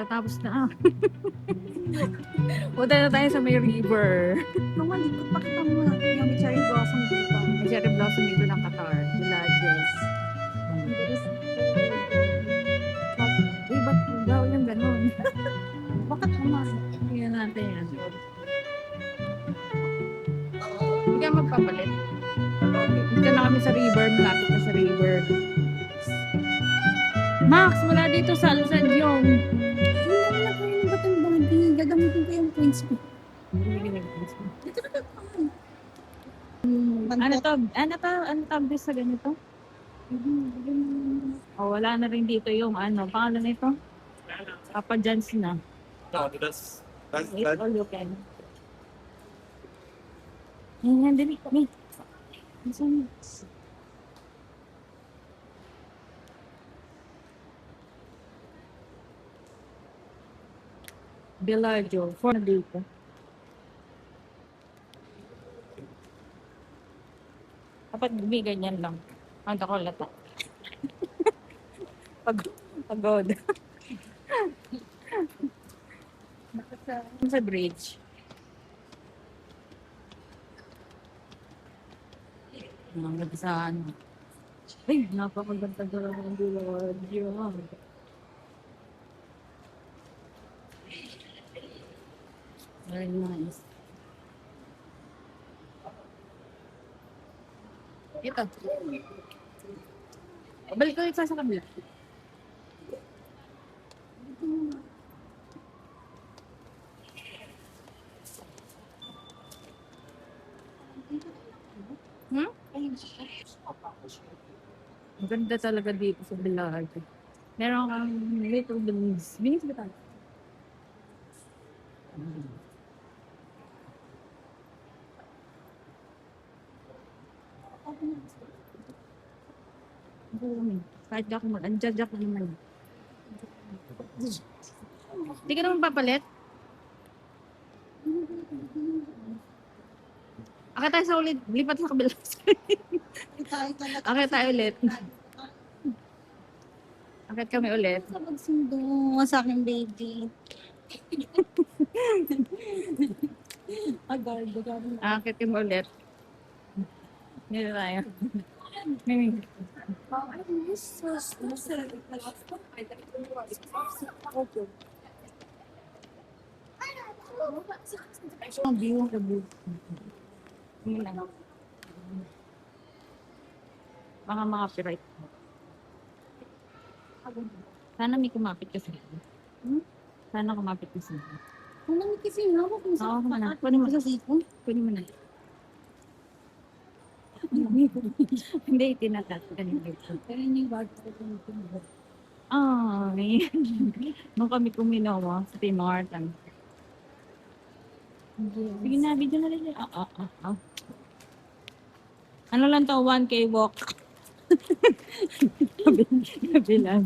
Tapos na. Punta na tayo sa may river. Naman, dito pakita mo na yung cherry blossom dito. May cherry blossom dito ng Qatar. Villages. Uy, ba't daw yung ganun? Bakit naman? Tingnan natin yan. Hindi ka magpapalit. Dito na kami sa river. Malapit na sa river. Max, wala dito sa Alsadyong. Hindi naman ako yung batang body. Gagamitin ko yung points ko. Dito na tayo. Ano to? Ano tawag sa ganito? Oh, wala na rin dito yung ano. Pangalan nito? Papa John's na. No, that's It's that. all you can. Ayan, dali. Wait. Saan? Bellagio. For na dito. Dapat may ganyan lang. Ang ako lata. Pagod. Sa bridge. Hanggang sa ano. Ay, napakaganda daw ng Bellagio. Very nice. Ito. Balik ko isa sa kabila. Hmm? Maganda talaga dito sa Bellagio. Meron kang little Venice. Venice ba tayo? Kahit ako mag-anjad ako naman. Hindi ka naman papalit? Akit tayo sa ulit. Lipat sa kabila. Akit tayo ulit. Akit kami ulit. Sa pagsundo sa aking baby. Agad. Akit kami ulit. Dito tayo. Mimi. Ang view. The view. Yun lang. Baka copyright. Sana may kumapit kasi. Sana kumapit kasi. Ang lamig kasi yung hawak mo Oo, sa kumana. Kunin mo. sa sipon. Kunin mo na. Hindi, tinatat. Ganito. Pero yun yung bag ko kung Ay. Nung kami kuminawa sa Tim Hortons. Sige na, video na rin. Ano lang to, 1K walk. Gabi lang.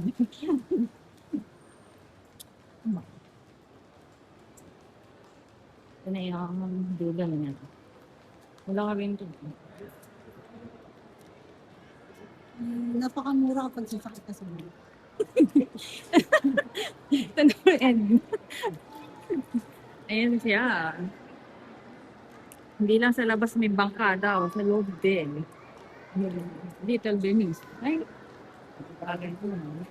Ito na yung dulo na natin. Wala ka rin ito. napakamura kapag sasakit ka sa mga. Ito na yung end. Ayan siya. Hindi lang sa labas may bangkada o sa loob din. Little Venice. Ay, bagay ko na.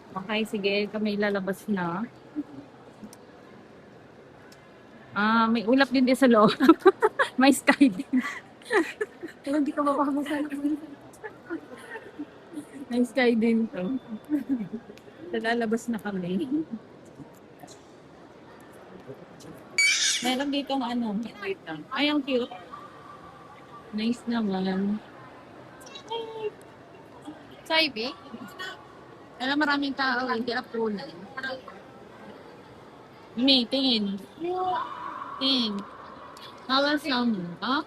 Okay, sige, kami lalabas na. May ulap din sa loob. May sky din. Pero hindi ka mapapasal. May sky din to. Lalabas na kami. Meron dito ang ano. Wait lang. Ay, ang cute. Nice naman. Sa Ivy? Alam, maraming tao. Hindi ako na. May, tingin. Tingin. Hawas lang. Ah?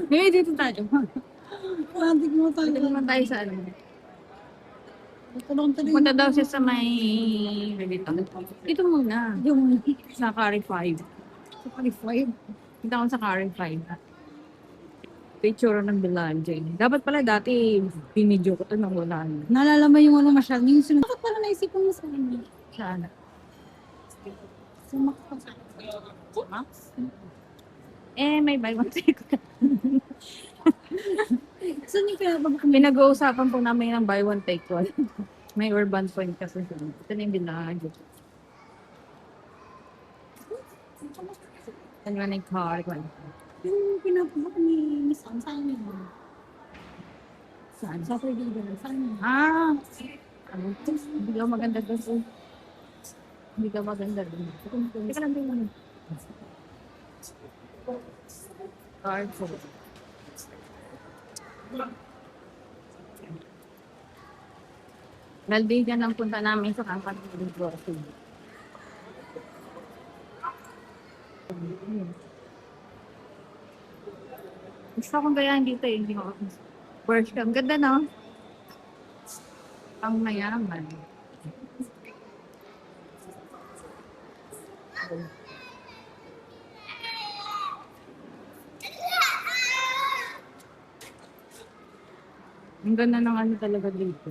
May dito tayo. Pantig mo tayo. Dito naman tayo sa ano. Tulong-tuloy. Punta daw siya sa may... Dito. Dito muna. Yung Sa Carry 5. sa qualified. Kita ko sa Carry 5. Picture ng Belanger. Dapat pala dati, pinidyo ko to nang wala na. Naalala mo yung ano masyado, yung sunod. Bakit pala naisipan mo sa amin? Saan? Sa Max. Max? Eh, may buy one take one. Saan yung pinababa ko? Pinag-uusapan po namin ng buy one take one. May urban point kasi. Ito na yung Belanger. Ito na yung car. Yung pinababa ko ni Miss Ang sa amin. Saan? Sa Freedom, sa amin. Ah! Ano? Hindi ka maganda doon. Hindi ka maganda doon. Teka lang din naman. Card po. Naldigan ang punta namin sa Kampan ng Grocery. Gusto kong gayahin dito eh. Hindi ko first ang ganda no? Ang mayaman. Ang ganda ng ano talaga dito.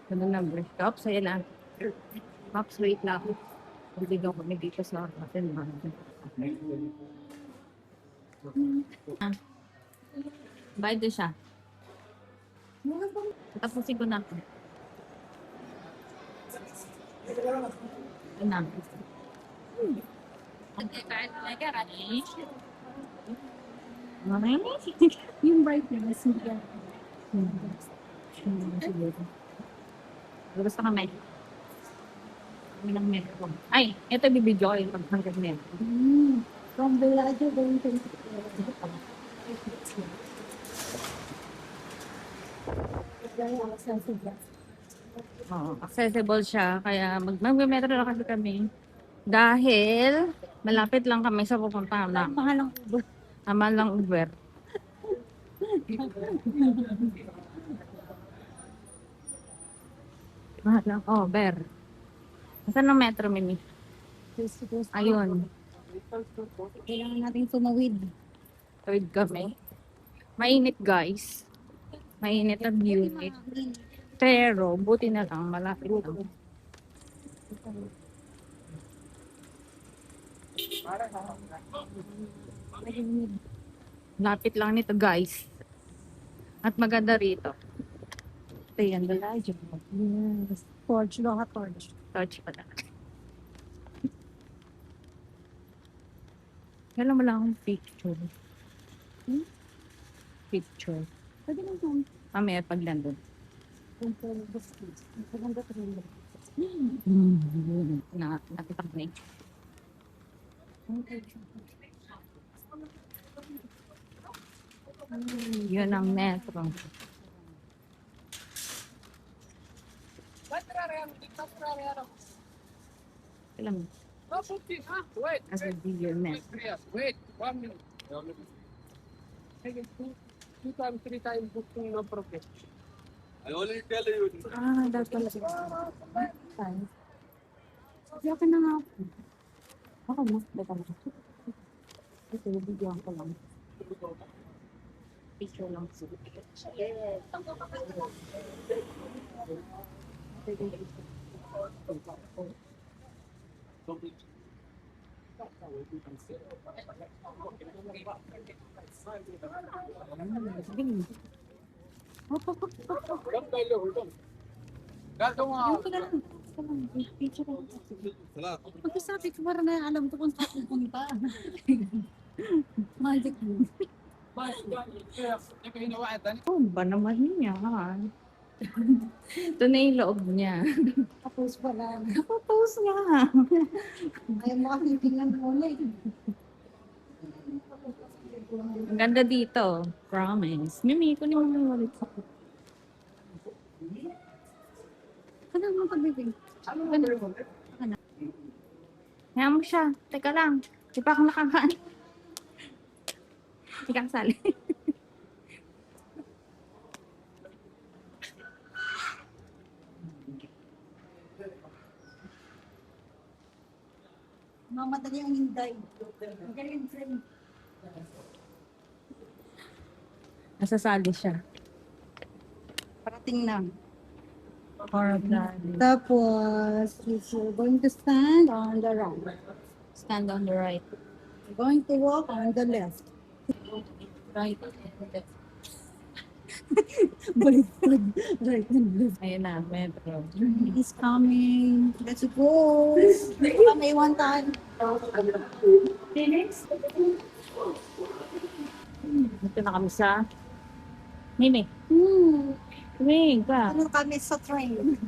Ganda ng brush top. Saya na. Maps, wait lang. Naligaw kami dito sa atin. Bayad din siya. Tapusin ko na. Ito na. Yung brightness, hindi yan. Gusto kami. Kami ng metro. Ay, ito bibidyo ko yung paghanggang metro. From Bellagio going to very accessible. Accessible siya. Kaya mag-metro na kasi kami. Dahil malapit lang kami sa pupuntahan na. Mahal ang Uber. Tama lang Uber. Mahal lang. Oh, Ber. Saan ang metro, Mimi? Ayun. Kailangan natin tumawid. Third kami. Mainit, guys. Mainit ang unit. Pero, buti na lang. Malapit lang. Lapit lang nito, guys. At maganda rito. Ito yan, Bellagio. Yes. Torch, loka torch. Touch pa na. Kailan mo lang akong picture. Picture. Pwede lang kung Mamaya pag nandun. maganda pa rin. Nakita ko na yun ang metro. Alam mo, as a dear metro. Wait, 1 minute. Two times, three times booking, no problem. I already tell you. Ah, dapat pala siya. Time. Diyan ka na nga ako. Ako na, dapat na. Ito, bigyan ko lang. Picture lang. Yung pala lang. Picture ko. Pagkasabi ko, parang na alam ko kung saan pupunta. Magic mo. Oh, ba naman niya? Ito na yung loob niya. Tapos pala. Kapapose niya. Ayaw mo kami tingnan mo ulit. Ang ganda dito. Promise. Mimi, kunin mo yung wallet sa Ano mo pagbibig? Kaya mo siya. Teka lang. Di pa ako nakakaan. Hindi ka kasali. Mamadali ang hinday. Magaling friend. Nasasali siya. Parating na. Parasali. Tapos, you're going to stand on the right. Stand on the right. You're going to walk on the left. Right. Baliktad. Right and left. Ayun na, metro. He's coming. Let's go. Baka may one time. Dito na kami sa Mimi. Tumingin ka. Ano kami sa train?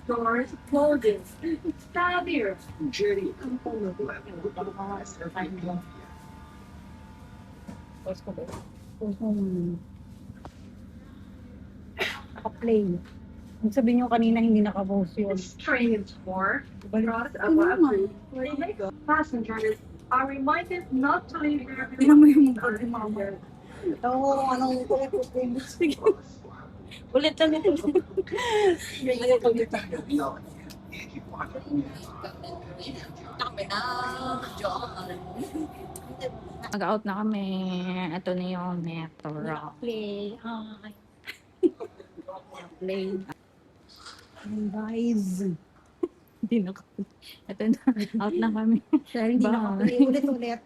Doors closing. Stop here. Journey. Naka-play. Kung sabihin nyo kanina hindi naka-post yun. This train is for Baliktad cross of naman. passengers are reminded not to leave their Tingnan mo yung mukha ni mama. Oo, anong kulit-kulit. Sige. Ulit ulit. Mag-out na kami. Ito na yung metro. Play. Ay. Play. Ayun, guys. Hindi na kami. Ito na. Out na kami. Dahil hindi Bye. naka-play. Ulit-ulit.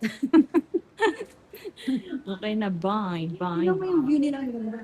Okay na. Bye. Bye. Tingnan mo yung view nila. Ang ganda.